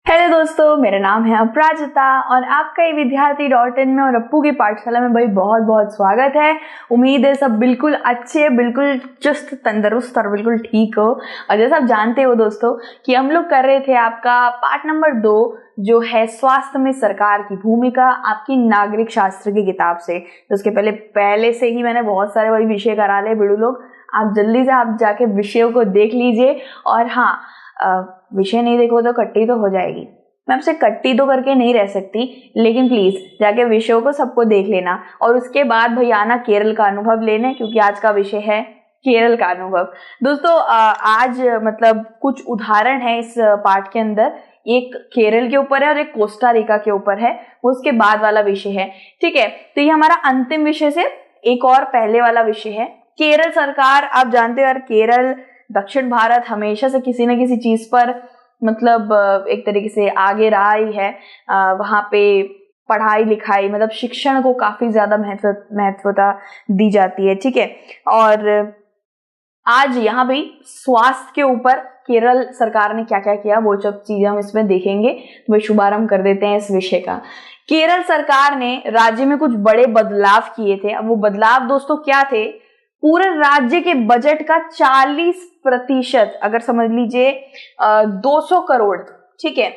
Hello दोस्तों, मेरा नाम है अपराजिता और आपका ये विद्यार्थी.in में और अप्पू की पाठशाला में भाई बहुत बहुत स्वागत है। उम्मीद है सब बिल्कुल अच्छे, बिल्कुल चुस्त तंदुरुस्त और बिल्कुल ठीक हो। और जैसा आप जानते हो दोस्तों कि हम लोग कर रहे थे आपका पार्ट नंबर 2 जो है स्वास्थ्य में सरकार की भूमिका, आपकी नागरिक शास्त्र की किताब से। तो उसके पहले से ही मैंने बहुत सारे वही विषय करा ले बिड़ू लोग। आप जल्दी से आप जाके विषयों को देख लीजिए। और हाँ, विषय नहीं देखो तो कट्टी तो हो जाएगी। मैं आपसे कट्टी तो करके नहीं रह सकती, लेकिन प्लीज जाके विषयों को सबको देख लेना और उसके बाद भाई आना केरल का अनुभव लेने, क्योंकि आज का विषय है केरल का अनुभव। दोस्तों आज मतलब कुछ उदाहरण है इस पाठ के अंदर, एक केरल के ऊपर है और एक कोस्टा रिका के ऊपर है, वो उसके बाद वाला विषय है। ठीक है, तो ये हमारा अंतिम विषय से एक और पहले वाला विषय है केरल सरकार। आप जानते हो यार, केरल दक्षिण भारत हमेशा से किसी न किसी चीज पर मतलब एक तरीके से आगे रहा ही है। वहां पे पढ़ाई लिखाई मतलब शिक्षण को काफी ज्यादा महत्वता दी जाती है। ठीक है, और आज यहाँ भी स्वास्थ्य के ऊपर केरल सरकार ने क्या क्या किया वो सब चीजें हम इसमें देखेंगे। तो शुभारंभ कर देते हैं इस विषय का। केरल सरकार ने राज्य में कुछ बड़े बदलाव किए थे। अब वो बदलाव दोस्तों क्या थे? पूरे राज्य के बजट का 40%, अगर समझ लीजिए 200 करोड़। ठीक है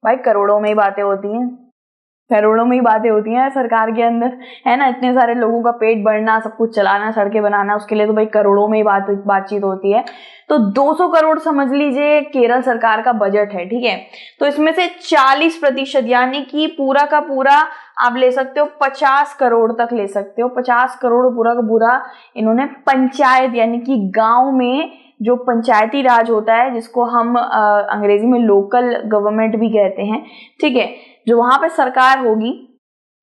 भाई, करोड़ों में ही बातें होती हैं, करोड़ों में ही बातें होती हैं सरकार के अंदर, है ना। इतने सारे लोगों का पेट भरना, सब कुछ चलाना, सड़कें बनाना, उसके लिए तो भाई करोड़ों में ही बातचीत होती है। तो 200 करोड़ समझ लीजिए केरल सरकार का बजट है। ठीक है, तो इसमें से 40% यानी कि पूरा का पूरा आप ले सकते हो 50 करोड़ तक ले सकते हो। 50 करोड़ पूरा का पूरा इन्होंने पंचायत यानी कि गांव में जो पंचायती राज होता है, जिसको हम अंग्रेजी में लोकल गवर्नमेंट भी कहते हैं। ठीक है, जो वहां पे सरकार होगी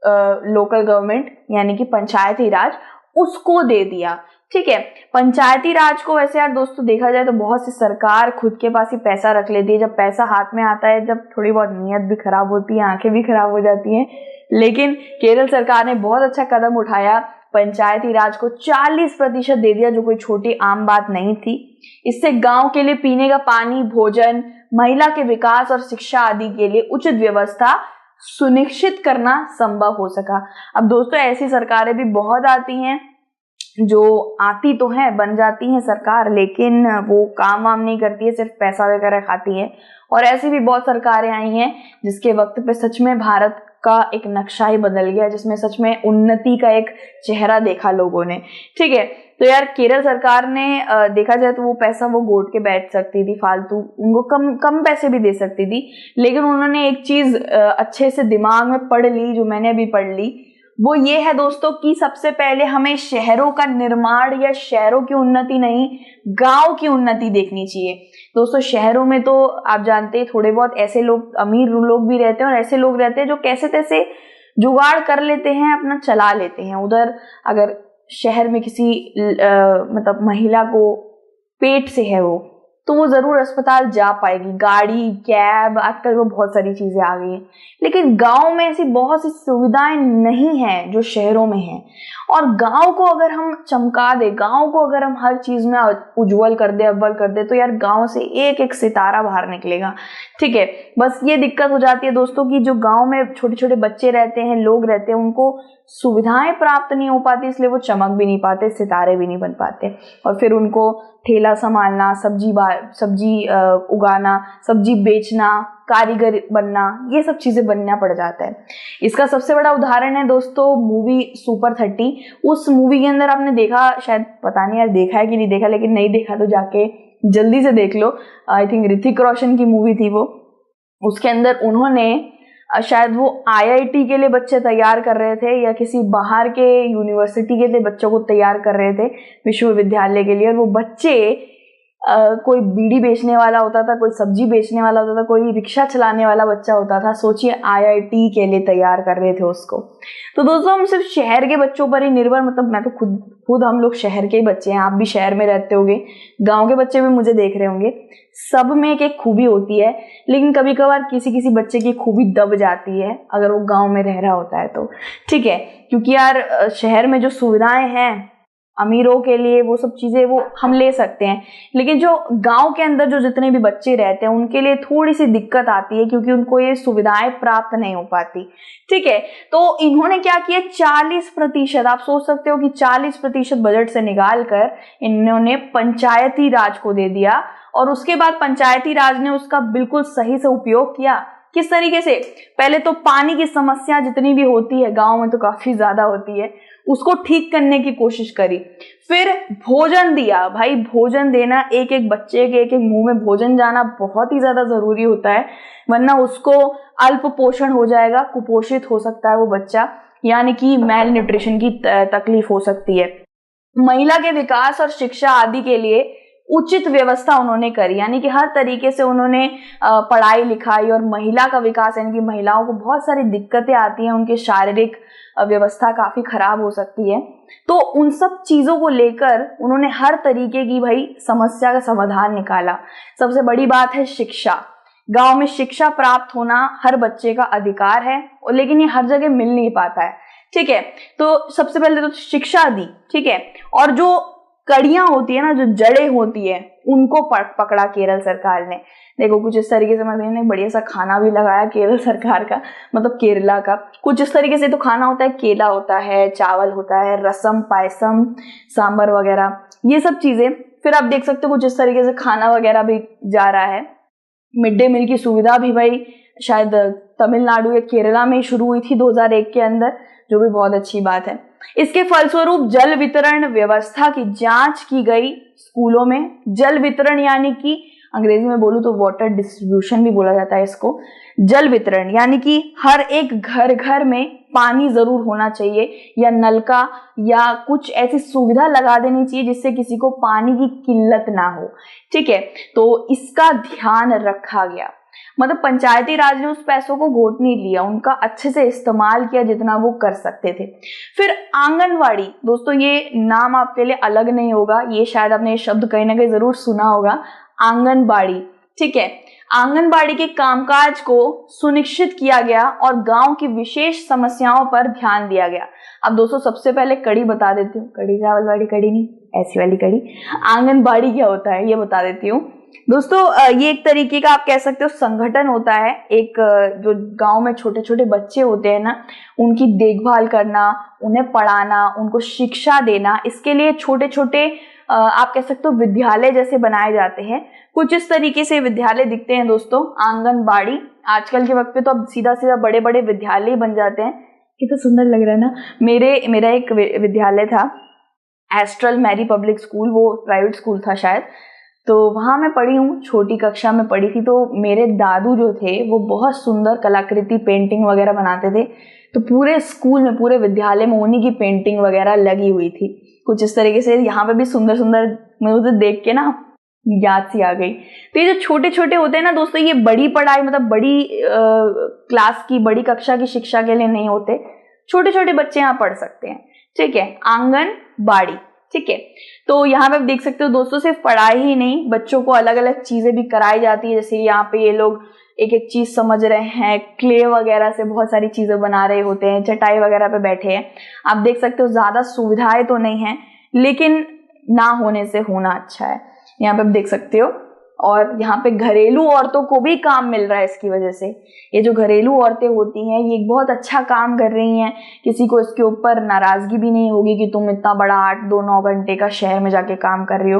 लोकल गवर्नमेंट यानी कि पंचायती राज, उसको दे दिया। ठीक है, पंचायती राज को वैसे यार दोस्तों देखा जाए तो बहुत सी सरकार खुद के पास ही पैसा रख लेती है। जब पैसा हाथ में आता है, जब थोड़ी बहुत नीयत भी खराब होती है, आंखें भी खराब हो जाती हैं। लेकिन केरल सरकार ने बहुत अच्छा कदम उठाया, पंचायती राज को 40% दे दिया, जो कोई छोटी आम बात नहीं थी। इससे गांव के लिए पीने का पानी, भोजन, महिला के विकास और शिक्षा आदि के लिए उचित व्यवस्था सुनिश्चित करना संभव हो सका। अब दोस्तों ऐसी सरकारें भी बहुत आती हैं, जो आती तो है, बन जाती हैं सरकार, लेकिन वो काम वाम नहीं करती है, सिर्फ पैसा वगैरह खाती है। और ऐसी भी बहुत सरकारें आई हैं जिसके वक्त पे सच में भारत का एक नक्शा ही बदल गया, जिसमें सच में उन्नति का एक चेहरा देखा लोगों ने। ठीक है, तो यार केरल सरकार ने देखा जाए तो वो पैसा वो गोद के बैठ सकती थी फालतू, उनको कम पैसे भी दे सकती थी, लेकिन उन्होंने एक चीज अच्छे से दिमाग में पढ़ ली, जो मैंने अभी पढ़ ली, वो ये है दोस्तों कि सबसे पहले हमें शहरों का निर्माण या शहरों की उन्नति नहीं, गांव की उन्नति देखनी चाहिए। दोस्तों शहरों में तो आप जानते हैं थोड़े बहुत ऐसे लोग, अमीर लोग भी रहते हैं और ऐसे लोग रहते हैं जो कैसे तैसे जुगाड़ कर लेते हैं, अपना चला लेते हैं। उधर अगर शहर में किसी मतलब महिला को पेट से है वो, तो वो जरूर अस्पताल जा पाएगी, गाड़ी, कैब, आजकल वो बहुत सारी चीजें आ गई हैं। लेकिन गांव में ऐसी बहुत सी सुविधाएं नहीं हैं जो शहरों में हैं। और गांव को अगर हम चमका दे, गांव को अगर हम हर चीज में उज्जवल कर दे, अव्वल कर दे, तो यार गांव से एक एक सितारा बाहर निकलेगा। ठीक है, बस ये दिक्कत हो जाती है दोस्तों कि जो गांव में छोटे छोटे बच्चे रहते हैं, लोग रहते हैं, उनको सुविधाएं प्राप्त नहीं हो पाती, इसलिए वो चमक भी नहीं पाते, सितारे भी नहीं बन पाते। और फिर उनको ठेला संभालना, सब्जी उगाना, सब्जी बेचना, कारीगर बनना, ये सब चीजें बनना पड़ जाता है। इसका सबसे बड़ा उदाहरण है दोस्तों मूवी सुपर 30। उस मूवी के अंदर आपने देखा, शायद पता नहीं यार देखा है कि नहीं देखा, लेकिन नहीं देखा तो जाके जल्दी से देख लो। आई थिंक ऋतिक रोशन की मूवी थी वो। उसके अंदर उन्होंने शायद वो आईआईटी के लिए बच्चे तैयार कर रहे थे या किसी बाहर के यूनिवर्सिटी के लिए बच्चों को तैयार कर रहे थे, विश्वविद्यालय के लिए। और वो बच्चे कोई बीड़ी बेचने वाला होता था, कोई सब्जी बेचने वाला होता था, कोई रिक्शा चलाने वाला बच्चा होता था। सोचिए आईआईटी के लिए तैयार कर रहे थे उसको। तो दोस्तों हम सिर्फ शहर के बच्चों पर ही निर्भर, मतलब मैं तो खुद हम लोग शहर के ही बच्चे हैं, आप भी शहर में रहते होंगे, गांव के बच्चे भी मुझे देख रहे होंगे। सब में एक खूबी होती है, लेकिन कभी कभार किसी बच्चे की खूबी दब जाती है अगर वो गांव में रह रहा होता है तो। ठीक है, क्योंकि यार शहर में जो सुविधाएं हैं अमीरों के लिए वो सब चीजें वो हम ले सकते हैं, लेकिन जो गांव के अंदर जो जितने भी बच्चे रहते हैं उनके लिए थोड़ी सी दिक्कत आती है, क्योंकि उनको ये सुविधाएं प्राप्त नहीं हो पाती। ठीक है, तो इन्होंने क्या किया, 40%, आप सोच सकते हो कि 40% बजट से निकाल कर इन्होंने पंचायती राज को दे दिया, और उसके बाद पंचायती राज ने उसका बिल्कुल सही से उपयोग किया। किस तरीके से, पहले तो पानी की समस्या जितनी भी होती है गांव में तो काफी ज्यादा होती है, उसको ठीक करने की कोशिश करी। फिर भोजन दिया, भाई भोजन देना, एक एक बच्चे के एक एक मुंह में भोजन जाना बहुत ही ज्यादा जरूरी होता है, वरना उसको अल्प पोषण हो जाएगा, कुपोषित हो सकता है वो बच्चा, यानी कि मेल न्यूट्रिशन की तकलीफ हो सकती है। महिला के विकास और शिक्षा आदि के लिए उचित व्यवस्था उन्होंने करी, यानी कि हर तरीके से उन्होंने पढ़ाई लिखाई और महिला का विकास, यानी कि महिलाओं को बहुत सारी दिक्कतें आती हैं, उनके शारीरिक व्यवस्था काफी खराब हो सकती है, तो उन सब चीजों को लेकर उन्होंने हर तरीके की भाई समस्या का समाधान निकाला। सबसे बड़ी बात है शिक्षा। गांव में शिक्षा प्राप्त होना हर बच्चे का अधिकार है, लेकिन ये हर जगह मिल नहीं पाता है। ठीक है, तो सबसे पहले तो शिक्षा दी, ठीक है, और जो कड़ियां होती है ना, जो जड़ें होती है, उनको पकड़ा केरल सरकार ने। देखो कुछ इस तरीके से, मैंने बढ़िया सा खाना भी लगाया केरल सरकार का, मतलब केरला का। कुछ इस तरीके से तो खाना होता है, केला होता है, चावल होता है, रसम, पायसम, सांबर वगैरह, ये सब चीजें। फिर आप देख सकते हो कुछ इस तरीके से खाना वगैरह भी जा रहा है। मिड डे मील की सुविधा भी भाई शायद तमिलनाडु या केरला में शुरू हुई थी 2001 के अंदर, जो भी बहुत अच्छी बात है। इसके फलस्वरूप जल वितरण व्यवस्था की जांच की गई स्कूलों में। जल वितरण यानी कि अंग्रेजी में बोलूं तो वाटर डिस्ट्रीब्यूशन भी बोला जाता है इसको। जल वितरण यानी कि हर एक घर घर में पानी जरूर होना चाहिए, या नलका या कुछ ऐसी सुविधा लगा देनी चाहिए जिससे किसी को पानी की किल्लत ना हो। ठीक है, तो इसका ध्यान रखा गया। मतलब पंचायती राज ने उस पैसों को घोट नहीं लिया, उनका अच्छे से इस्तेमाल किया जितना वो कर सकते थे। फिर आंगनवाड़ी, दोस्तों ये नाम आपके लिए अलग नहीं होगा, ये शायद आपने ये शब्द कहीं ना कहीं जरूर सुना होगा, आंगनबाड़ी। ठीक है, आंगनबाड़ी के कामकाज को सुनिश्चित किया गया और गांव की विशेष समस्याओं पर ध्यान दिया गया। अब दोस्तों सबसे पहले कड़ी बता देती हूँ, कड़ी चावल वाली कड़ी नहीं, ऐसी वाली कड़ी। आंगनबाड़ी क्या होता है ये बता देती हूँ दोस्तों। ये एक तरीके का आप कह सकते हो संगठन होता है, एक जो गांव में छोटे छोटे बच्चे होते हैं ना, उनकी देखभाल करना, उन्हें पढ़ाना, उनको शिक्षा देना, इसके लिए छोटे छोटे आप कह सकते हो विद्यालय जैसे बनाए जाते हैं। कुछ इस तरीके से विद्यालय दिखते हैं दोस्तों, आंगनबाड़ी। आजकल के वक्त पे तो अब सीधा सीधा बड़े बड़े विद्यालय बन जाते हैं, कितना सुंदर लग रहा है ना। मेरा एक विद्यालय था, एस्ट्रल मैरी पब्लिक स्कूल, वो प्राइवेट स्कूल था शायद, तो वहां मैं पढ़ी हूँ, छोटी कक्षा में पढ़ी थी। तो मेरे दादू जो थे वो बहुत सुंदर कलाकृति पेंटिंग वगैरह बनाते थे, तो पूरे स्कूल में, पूरे विद्यालय में उन्हीं की पेंटिंग वगैरह लगी हुई थी। कुछ इस तरीके से यहाँ पे भी सुंदर सुंदर, मुझे देख के ना याद सी आ गई। तो ये जो छोटे छोटे होते हैं ना दोस्तों, ये बड़ी पढ़ाई मतलब बड़ी क्लास की, बड़ी कक्षा की शिक्षा के लिए नहीं होते, छोटे छोटे बच्चे यहाँ पढ़ सकते हैं। ठीक है, आंगनबाड़ी। ठीक है, तो यहाँ पे आप देख सकते हो दोस्तों, सिर्फ पढ़ाई ही नहीं, बच्चों को अलग अलग चीजें भी कराई जाती है। जैसे यहाँ पे ये लोग एक एक चीज समझ रहे हैं, क्ले वगैरह से बहुत सारी चीजें बना रहे होते हैं, चटाई वगैरह पे बैठे हैं। आप देख सकते हो ज्यादा सुविधाएं तो नहीं है, लेकिन ना होने से होना अच्छा है, यहाँ पे आप देख सकते हो। और यहाँ पे घरेलू औरतों को भी काम मिल रहा है इसकी वजह से। ये जो घरेलू औरतें होती हैं ये बहुत अच्छा काम कर रही हैं, किसी को इसके ऊपर नाराजगी भी नहीं होगी कि तुम इतना बड़ा 8-9 घंटे का शहर में जाके काम कर रही हो,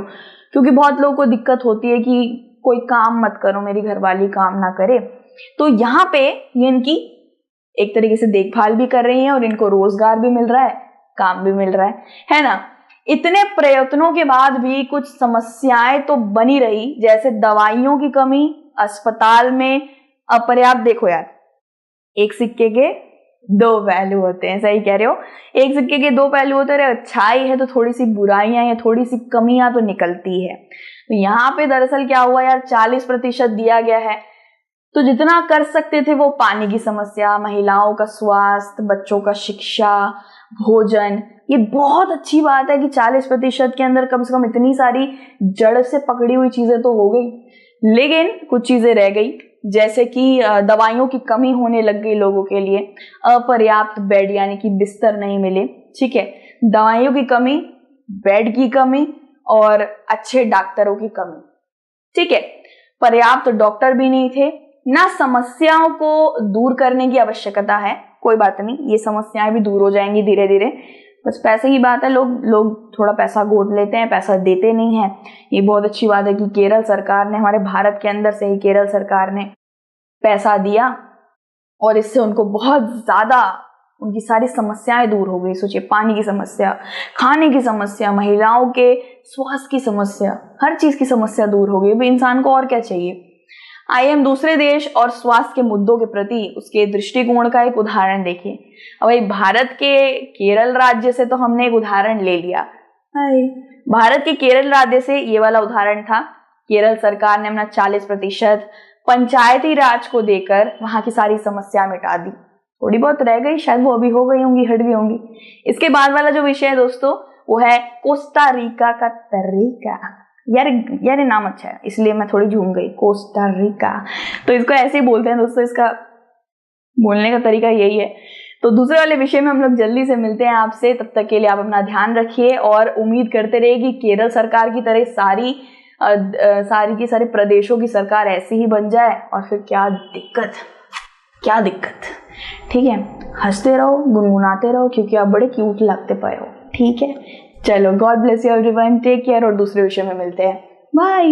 क्योंकि बहुत लोगों को दिक्कत होती है कि कोई काम मत करो, मेरी घरवाली काम ना करे। तो यहाँ पे ये इनकी एक तरीके से देखभाल भी कर रही हैं और इनको रोजगार भी मिल रहा है, काम भी मिल रहा है ना। इतने प्रयत्नों के बाद भी कुछ समस्याएं तो बनी रही, जैसे दवाइयों की कमी, अस्पताल में अपर्याप्त। देखो यार, एक सिक्के के दो पहलू होते हैं, सही कह रहे हो, एक सिक्के के दो पहलू होते हैं। अच्छाई है तो थोड़ी सी बुराइयां या थोड़ी सी कमियां तो निकलती है। तो यहाँ पे दरअसल क्या हुआ यार, 40% दिया गया है, तो जितना कर सकते थे वो पानी की समस्या, महिलाओं का स्वास्थ्य, बच्चों का शिक्षा, भोजन, ये बहुत अच्छी बात है कि 40% के अंदर कम से कम इतनी सारी जड़ से पकड़ी हुई चीजें तो हो गई। लेकिन कुछ चीजें रह गई, जैसे कि दवाइयों की कमी होने लग गई लोगों के लिए, अपर्याप्त बेड यानी कि बिस्तर नहीं मिले। ठीक है, दवाइयों की कमी, बेड की कमी और अच्छे डॉक्टरों की कमी। ठीक है, पर्याप्त डॉक्टर भी नहीं थे, ना समस्याओं को दूर करने की आवश्यकता है। कोई बात नहीं, ये समस्याएं भी दूर हो जाएंगी धीरे धीरे, बस पैसे की बात है। लोग थोड़ा पैसा गोद लेते हैं, पैसा देते नहीं है। ये बहुत अच्छी बात है कि केरल सरकार ने, हमारे भारत के अंदर से ही केरल सरकार ने पैसा दिया और इससे उनको बहुत ज्यादा उनकी सारी समस्याएं दूर हो गई। सोचिए, पानी की समस्या, खाने की समस्या, महिलाओं के स्वास्थ्य की समस्या, हर चीज की समस्या दूर हो गई। भाई इंसान को और क्या चाहिए। आइए हम दूसरे देश और स्वास्थ्य के मुद्दों के प्रति उसके दृष्टिकोण का एक उदाहरण देखें। अब भाई भारत के केरल राज्य से तो हमने एक उदाहरण ले लिया। भारत के केरल राज्य से ये वाला उदाहरण था। केरल सरकार ने अपना 40% पंचायती राज को देकर वहां की सारी समस्या मिटा दी। थोड़ी बहुत रह गई, शायद वो अभी हो गई होंगी, हट गई होंगी। इसके बाद वाला जो विषय है दोस्तों, वो है कोस्टा रिका का तरीका। यार नाम अच्छा है, इसलिए मैं थोड़ी झूम गई, कोस्टा रिका। तो इसको ऐसे ही बोलते हैं दोस्तों, इसका बोलने का तरीका यही है। तो दूसरे वाले विषय में हम लोग जल्दी से मिलते हैं आपसे। तब तक के लिए आप अपना ध्यान रखिए और उम्मीद करते रहिए कि केरल सरकार की तरह सारी की सारे प्रदेशों की सरकार ऐसी ही बन जाए, और फिर क्या दिक्कत। ठीक है, हंसते रहो, गुनगुनाते रहो, क्योंकि आप बड़े क्यूट लगते पाए हो। ठीक है, चलो, God bless you everyone, take care, और दूसरे विषय में मिलते हैं। बाय।